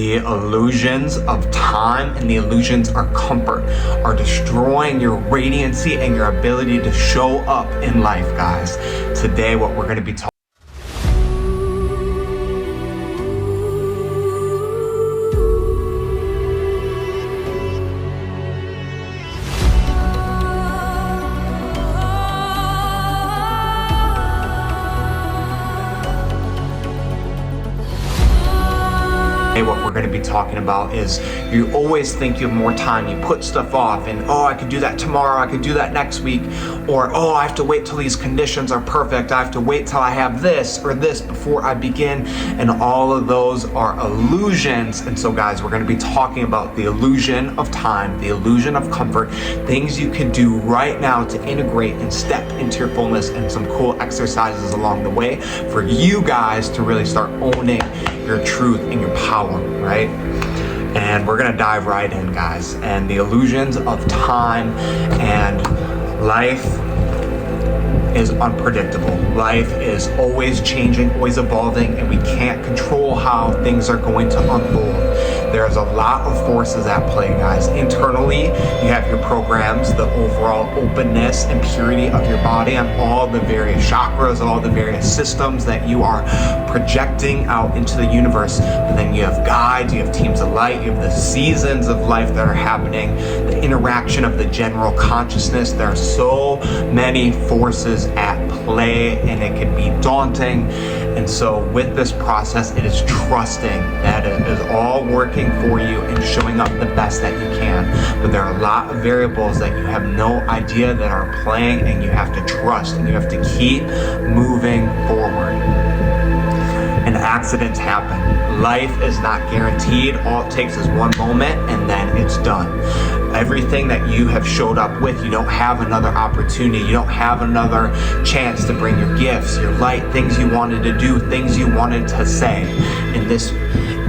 The illusions of time and the illusions of comfort are destroying your radiancy and your ability to show up in life, guys. Today, what we're going to be talking about is you always think you have more time. You put stuff off and, oh, I could do that tomorrow, I could do that next week, or, oh, I have to wait till these conditions are perfect, I have to wait till I have this or this before I begin, and all of those are illusions. And so, guys, we're going to be talking about the illusion of time, the illusion of comfort, things you can do right now to integrate and step into your fullness, and some cool exercises along the way for you guys to really start owning your truth and your power, right? And we're gonna dive right in, guys. And the illusions of time and life is unpredictable. Life is always changing, always evolving, and we can't control how things are going to unfold. There's a lot of forces at play, guys. Internally, you have your programs, the overall openness and purity of your body, and all the various chakras, all the various systems that you are projecting out into the universe. But then you have guides, you have teams of light, you have the seasons of life that are happening, the interaction of the general consciousness. There are so many forces at play, and it can be daunting. And so with this process, it is trusting that it is all working for you and showing up the best that you can. But there are a lot of variables that you have no idea that are playing, and you have to trust and you have to keep moving forward. And accidents happen. Life is not guaranteed. All it takes is one moment and then it's done. Everything that you have showed up with, you don't have another opportunity. You don't have another chance to bring your gifts, your light, things you wanted to do, things you wanted to say. And this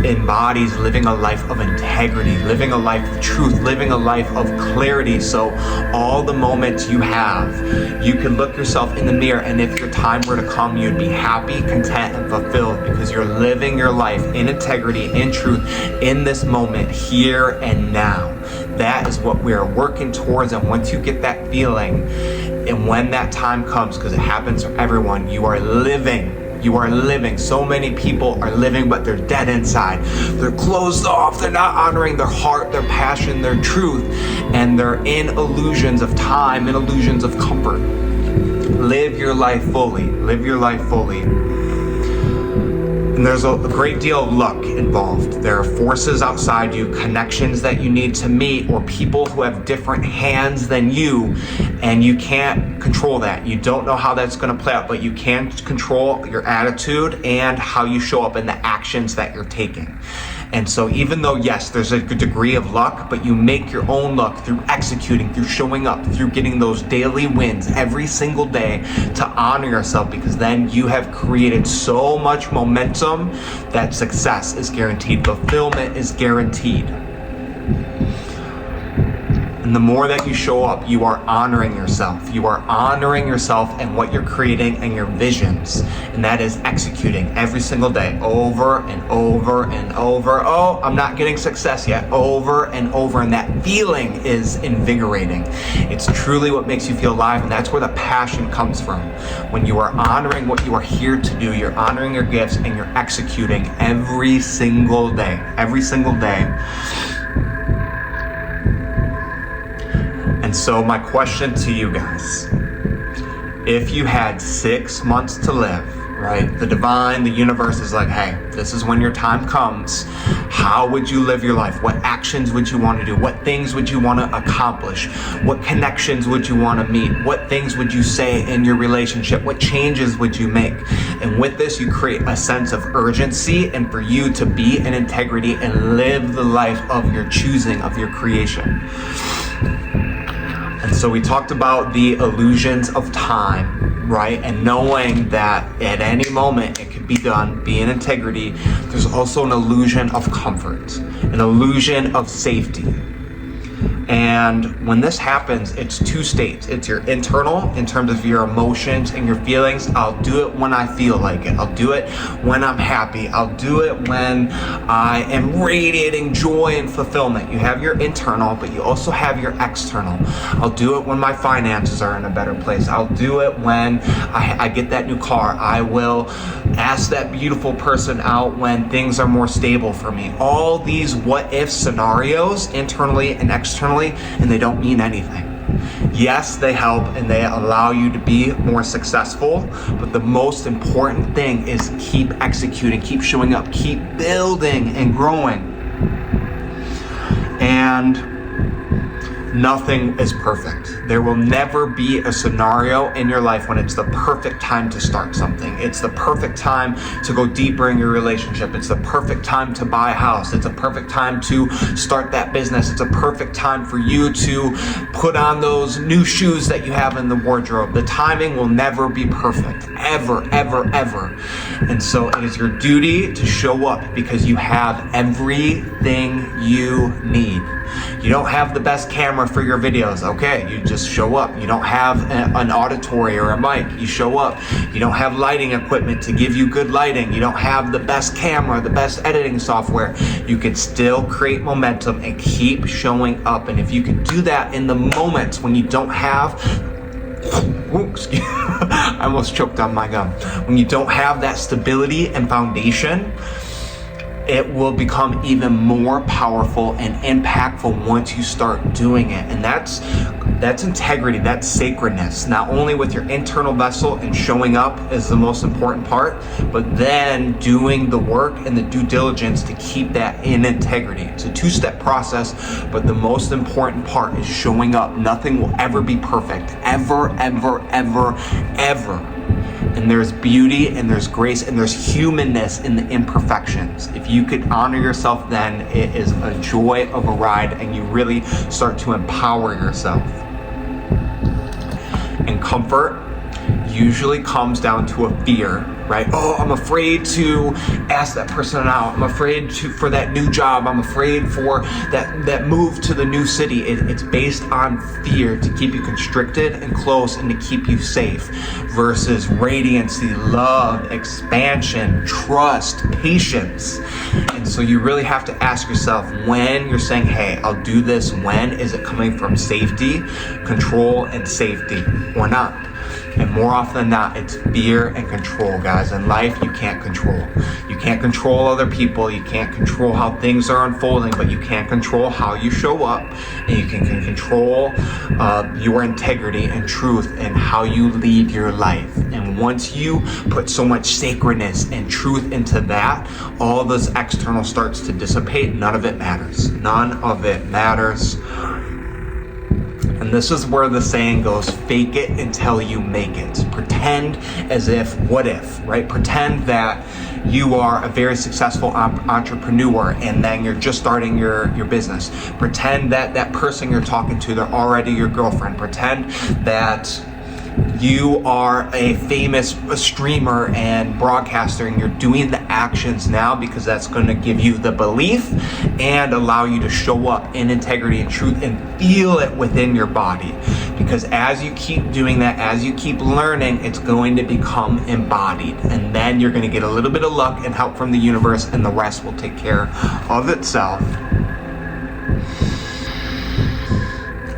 embodies living a life of integrity, living a life of truth, living a life of clarity. So all the moments you have, you can look yourself in the mirror, and if your time were to come, you'd be happy, content, and fulfilled because you're living your life in integrity, in truth, in this moment, here and now. That is what we are working towards. And once you get that feeling, and when that time comes, because it happens for everyone, you are living. You are living. So many people are living, but they're dead inside. They're closed off. They're not honoring their heart, their passion, their truth, and they're in illusions of time and illusions of comfort. Live your life fully. Live your life fully. And there's a great deal of luck involved. There are forces outside you, connections that you need to meet, or people who have different hands than you, and you can't control that. You don't know how that's going to play out, but you can control your attitude and how you show up in the actions that you're taking. And so even though, yes, there's a good degree of luck, but you make your own luck through executing, through showing up, through getting those daily wins every single day to honor yourself, because then you have created so much momentum that success is guaranteed, fulfillment is guaranteed. And the more that you show up, you are honoring yourself. You are honoring yourself and what you're creating and your visions. And that is executing every single day, over and over and over. Oh, I'm not getting success yet. Over and over. And that feeling is invigorating. It's truly what makes you feel alive. And that's where the passion comes from. When you are honoring what you are here to do, you're honoring your gifts and you're executing every single day. Every single day. And so my question to you guys, if you had 6 months to live, right? The divine, the universe is like, hey, this is when your time comes. How would you live your life? What actions would you want to do? What things would you want to accomplish? What connections would you want to meet? What things would you say in your relationship? What changes would you make? And with this, you create a sense of urgency, and for you to be in integrity and live the life of your choosing, of your creation. And so we talked about the illusions of time, right? And knowing that at any moment it could be done, be in integrity. There's also an illusion of comfort, an illusion of safety. And when this happens, it's two states. It's your internal, in terms of your emotions and your feelings. I'll do it when I feel like it. I'll do it when I'm happy. I'll do it when I am radiating joy and fulfillment. You have your internal, but you also have your external. I'll do it when my finances are in a better place. I'll do it when I get that new car. I will ask that beautiful person out when things are more stable for me. All these what if scenarios, internally and externally, and they don't mean anything. Yes, they help and they allow you to be more successful, but the most important thing is keep executing, keep showing up, keep building and growing. And nothing is perfect. There will never be a scenario in your life when it's the perfect time to start something. It's the perfect time to go deeper in your relationship. It's the perfect time to buy a house. It's a perfect time to start that business. It's a perfect time for you to put on those new shoes that you have in the wardrobe. The timing will never be perfect. Ever, ever, ever. And so it is your duty to show up because you have everything you need. You don't have the best camera for your videos, okay, you just show up. You don't have an auditory or a mic, you show up. You don't have lighting equipment to give you good lighting. You don't have the best camera, the best editing software. You can still create momentum and keep showing up. And if you can do that in the moments when you don't have I almost choked on my gum. When you don't have that stability and foundation, it will become even more powerful and impactful once you start doing it. And that's integrity, that's sacredness. Not only with your internal vessel and showing up is the most important part, but then doing the work and the due diligence to keep that in integrity. It's a two-step process, but the most important part is showing up. Nothing will ever be perfect, ever, ever, ever, ever. And there's beauty and there's grace and there's humanness in the imperfections. If you could honor yourself, then it is a joy of a ride and you really start to empower yourself. And comfort usually comes down to a fear, right? Oh, I'm afraid to ask that person out. I'm afraid for that new job. I'm afraid for that move to the new city. It's based on fear to keep you constricted and close and to keep you safe versus radiancy, love, expansion, trust, patience. And so you really have to ask yourself when you're saying, hey, I'll do this, when is it coming from safety, control, and safety or not? And more often than not, it's fear and control, guys. In life, you can't control. You can't control other people. You can't control how things are unfolding, but you can control how you show up. And you can control your integrity and truth and how you lead your life. And once you put so much sacredness and truth into that, all this external starts to dissipate. None of it matters. None of it matters. And this is where the saying goes, fake it until you make it. Pretend as if, what if, right? Pretend that you are a very successful entrepreneur and then you're just starting your business. Pretend that that person you're talking to, they're already your girlfriend. Pretend that you are a famous streamer and broadcaster and you're doing the actions now because that's going to give you the belief and allow you to show up in integrity and truth and feel it within your body. Because as you keep doing that, as you keep learning, it's going to become embodied. And then you're going to get a little bit of luck and help from the universe and the rest will take care of itself.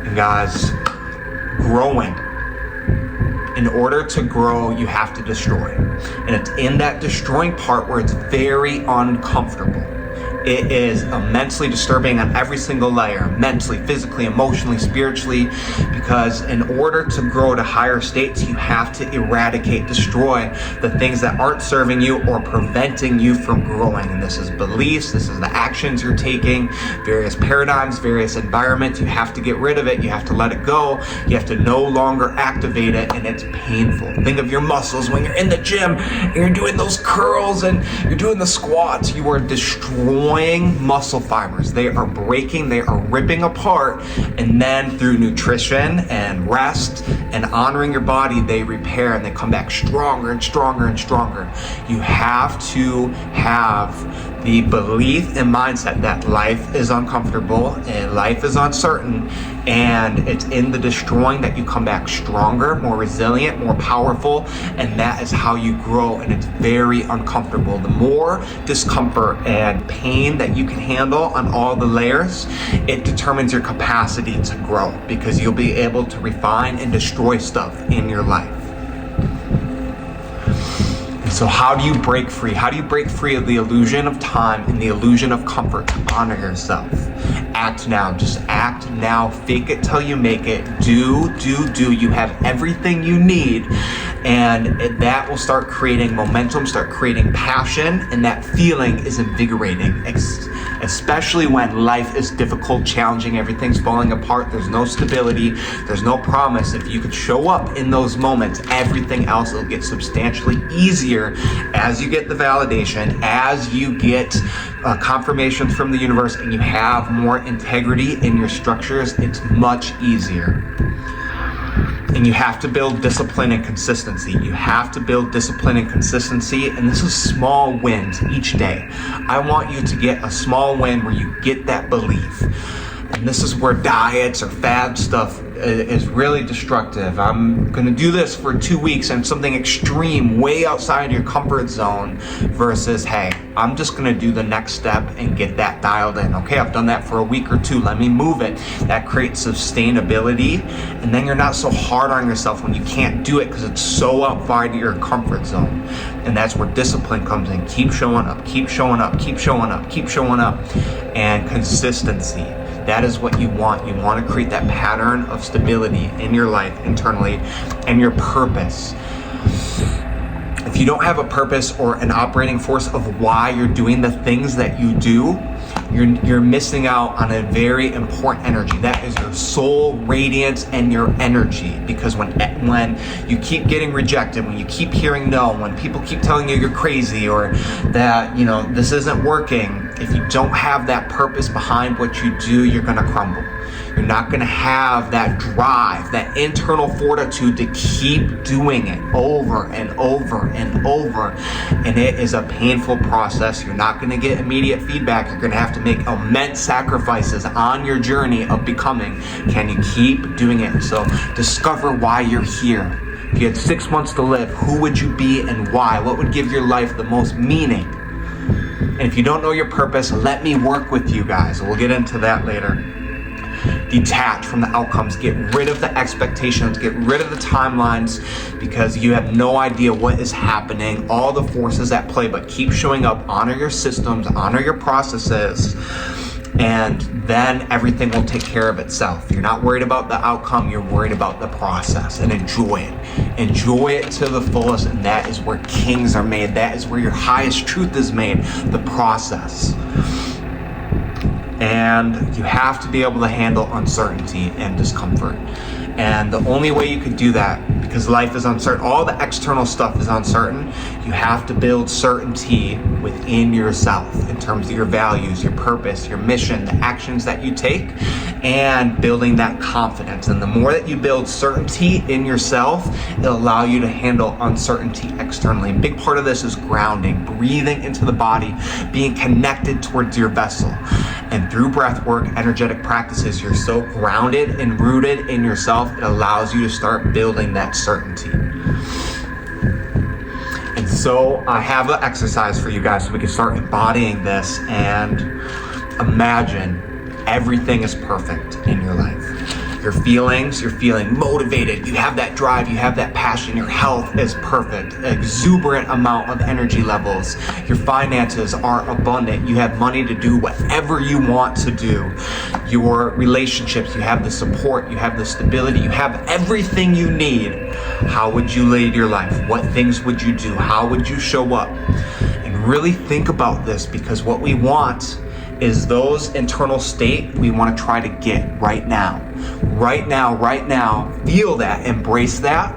And guys, growing. In order to grow, you have to destroy. And it's in that destroying part where it's very uncomfortable. It is immensely disturbing on every single layer, mentally, physically, emotionally, spiritually, because in order to grow to higher states, you have to eradicate, destroy the things that aren't serving you or preventing you from growing. And this is beliefs, this is the actions you're taking, various paradigms, various environments. You have to get rid of it. You have to let it go. You have to no longer activate it, and it's painful. Think of your muscles when you're in the gym and you're doing those curls and you're doing the squats. You are destroying destroying muscle fibers. They are breaking, they are ripping apart, and then through nutrition and rest and honoring your body, they repair and they come back stronger and stronger and stronger. You have to have the belief and mindset that life is uncomfortable and life is uncertain, and it's in the destroying that you come back stronger, more resilient, more powerful, and that is how you grow, and it's very uncomfortable. The more discomfort and pain that you can handle on all the layers, it determines your capacity to grow, because you'll be able to refine and destroy stuff in your life. So how do you break free? How do you break free of the illusion of time and the illusion of comfort to honor yourself? Act now. Just act now. Fake it till you make it. Do. You have everything you need. And that will start creating momentum, start creating passion, and that feeling is invigorating, especially when life is difficult, challenging, everything's falling apart, there's no stability, there's no promise. If you could show up in those moments, everything else will get substantially easier as you get the validation, as you get confirmation from the universe, and you have more integrity in your structures. It's much easier. And you have to build discipline and consistency. You have to build discipline and consistency, and this is small wins each day. I want you to get a small win where you get that belief. And this is where diets or fad stuff is really destructive. I'm going to do this for 2 weeks and something extreme, way outside your comfort zone, versus, hey, I'm just going to do the next step and get that dialed in. Okay, I've done that for a week or two. Let me move it. That creates sustainability, and then you're not so hard on yourself when you can't do it because it's so outside your comfort zone. And that's where discipline comes in. Keep showing up, keep showing up, keep showing up, keep showing up, and consistency. That is what you want. You want to create that pattern of stability in your life internally and your purpose. If you don't have a purpose or an operating force of why you're doing the things that you do, you're missing out on a very important energy. That is your soul radiance and your energy. Because when you keep getting rejected, when you keep hearing no, when people keep telling you you're crazy or that, this isn't working, if you don't have that purpose behind what you do, you're going to crumble. You're not going to have that drive, that internal fortitude to keep doing it over and over and over. And it is a painful process. You're not going to get immediate feedback. You're going to have to make immense sacrifices on your journey of becoming. Can you keep doing it? So discover why you're here. If you had 6 months to live, who would you be and why? What would give your life the most meaning? And if you don't know your purpose, let me work with you guys. We'll get into that later. Detach from the outcomes. Get rid of the expectations. Get rid of the timelines, because you have no idea what is happening, all the forces at play, but keep showing up. Honor your systems, honor your processes, and then everything will take care of itself. You're not worried about the outcome, you're worried about the process, and enjoy it. Enjoy it to the fullest, and that is where kings are made. That is where your highest truth is made, the process. And you have to be able to handle uncertainty and discomfort. And the only way you could do that, because life is uncertain, all the external stuff is uncertain, you have to build certainty within yourself in terms of your values, your purpose, your mission, the actions that you take, and building that confidence. And the more that you build certainty in yourself, it'll allow you to handle uncertainty externally. A big part of this is grounding, breathing into the body, being connected towards your vessel. And through breath work, energetic practices, you're so grounded and rooted in yourself, it allows you to start building that certainty. And so I have an exercise for you guys so we can start embodying this and imagine everything is perfect in your life. Your feelings, you're feeling motivated, you have that drive, you have that passion, your health is perfect, exuberant amount of energy levels, your finances are abundant, you have money to do whatever you want to do, your relationships, you have the support, you have the stability, you have everything you need. How would you lead your life? What things would you do? How would you show up? And really think about this, because what we want is those internal state we want to try to get right now. Right now, feel that, embrace that,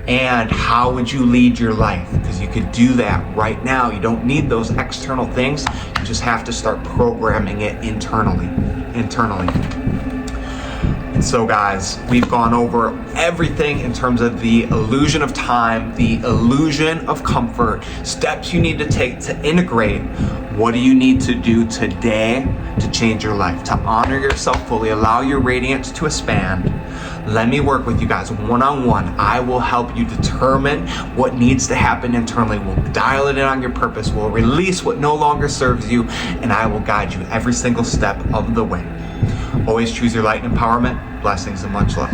And how would you lead your life? Because you could do that right now. You don't need those external things. You just have to start programming it internally. And so guys, we've gone over everything in terms of the illusion of time, the illusion of comfort, steps you need to take to integrate. What do you need to do today to change your life, to honor yourself fully, allow your radiance to expand? Let me work with you guys one-on-one. I will help you determine what needs to happen internally. We'll dial it in on your purpose. We'll release what no longer serves you, and I will guide you every single step of the way. Always choose your light and empowerment. Blessings and much love.